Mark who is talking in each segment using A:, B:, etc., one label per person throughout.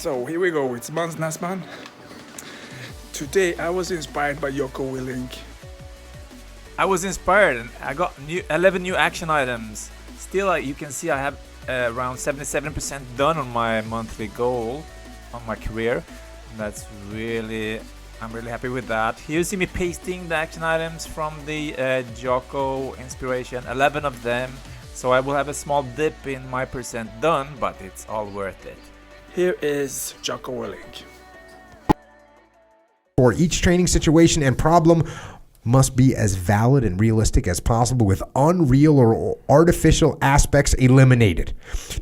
A: So here we go, it's Man's Last Man. Today I was inspired by Jocko Willink.
B: I was inspired and I got 11 new action items. Still, you can see I have around 77% done on my monthly goal on my career. That's I'm really happy with that. Here you see me pasting the action items from the Jocko inspiration, 11 of them. So I will have a small dip in my percent done, but it's all worth it.
A: Here is Jocko Willink.
C: For each training situation and problem must be as valid and realistic as possible with unreal or artificial aspects eliminated.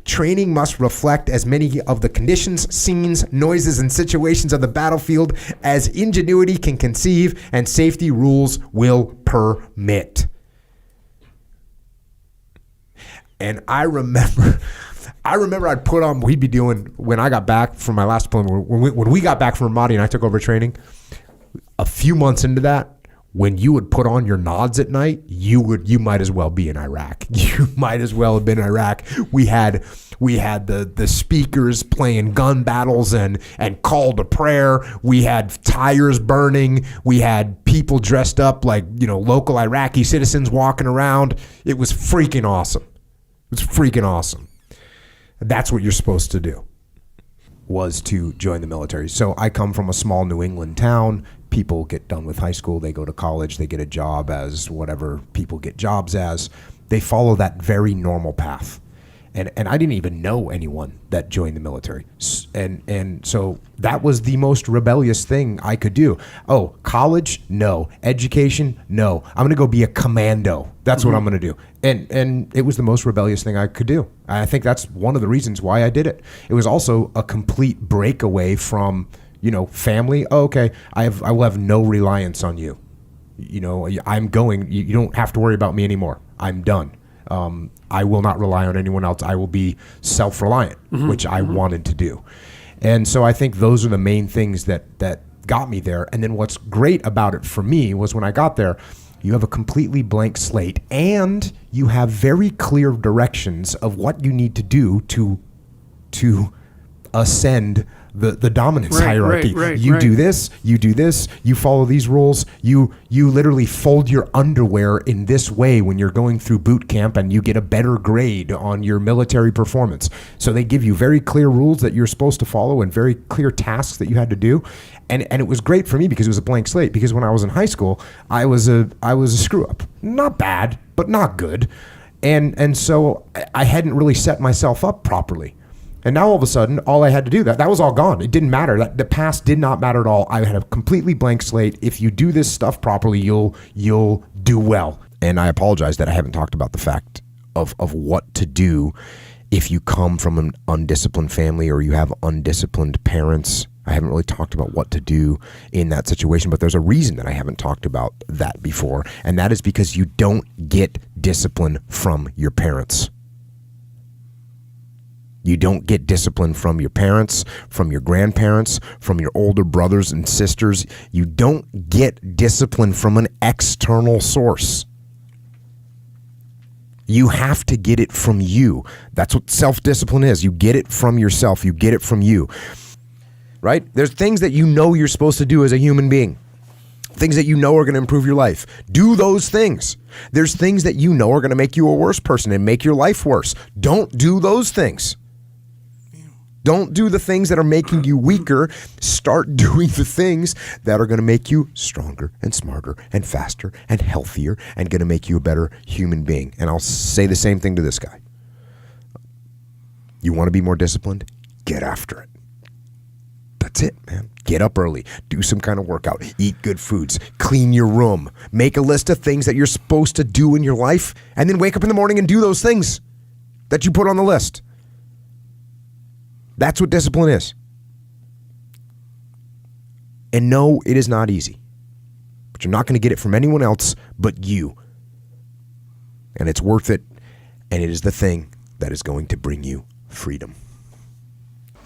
C: Training must reflect as many of the conditions, scenes, noises, and situations of the battlefield as ingenuity can conceive and safety rules will permit. And I remember I'd put on, we'd be doing, when I got back from my last deployment, when we got back from Ramadi and I took over training, a few months into that, when you would put on your nods at night, you might as well be in Iraq. You might as well have been in Iraq. We had the speakers playing gun battles and call to prayer. We had tires burning. We had people dressed up like, local Iraqi citizens walking around. It was freaking awesome. That's what you're supposed to do, was to join the military. So I come from a small New England town. People get done with high school, they go to college, they get a job as whatever people get jobs as. They follow that very normal path. And I didn't even know anyone that joined the military. And so that was the most rebellious thing I could do. Oh, college? No. Education? No. I'm going to go be a commando. That's what I'm going to do. And it was the most rebellious thing I could do. I think that's one of the reasons why I did it. It was also a complete breakaway from, family. Oh, okay, I will have no reliance on you. I'm going. You don't have to worry about me anymore. I'm done. I will not rely on anyone else. I will be self-reliant, which I wanted to do. And so I think those are the main things that got me there. And then what's great about it for me was when I got there, you have a completely blank slate and you have very clear directions of what you need to do to ascend the dominance hierarchy. You do this, you follow these rules, you literally fold your underwear in this way when you're going through boot camp and you get a better grade on your military performance. So they give you very clear rules that you're supposed to follow and very clear tasks that you had to do. And it was great for me because it was a blank slate, because when I was in high school, I was a screw up. Not bad, but not good. And so I hadn't really set myself up properly. And now all of a sudden, all I had to do, that was all gone. It didn't matter. The past did not matter at all. I had a completely blank slate. If you do this stuff properly, you'll do well. And I apologize that I haven't talked about the fact of what to do if you come from an undisciplined family or you have undisciplined parents. I haven't really talked about what to do in that situation, but there's a reason that I haven't talked about that before, and that is because you don't get discipline from your parents. You don't get discipline from your parents, from your grandparents, from your older brothers and sisters. You don't get discipline from an external source. You have to get it from you. That's what self-discipline is. You get it from yourself. You get it from you. Right? There's things that you're supposed to do as a human being. Things that are going to improve your life. Do those things. There's things that are going to make you a worse person and make your life worse. Don't do those things. Don't do the things that are making you weaker. Start doing the things that are going to make you stronger and smarter and faster and healthier and going to make you a better human being. And I'll say the same thing to this guy. You want to be more disciplined? Get after it. That's it, man. Get up early. Do some kind of workout. Eat good foods. Clean your room. Make a list of things that you're supposed to do in your life, and then wake up in the morning and do those things that you put on the list. That's what discipline is. And no, it is not easy. But you're not going to get it from anyone else but you. And it's worth it. And it is the thing that is going to bring you freedom.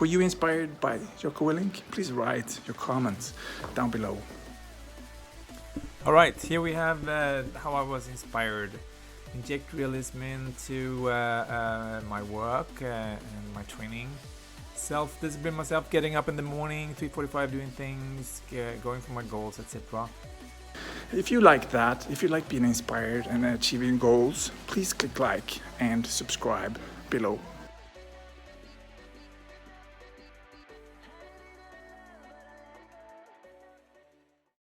A: Were you inspired by Jocko Willink? Please write your comments down below.
B: All right, here we have how I was inspired. Inject realism into my work and my training. self-discipline myself, getting up in the morning, 3:45, doing things, going for my goals, etc.
A: If you like that, if you like being inspired and achieving goals, please click like and subscribe below.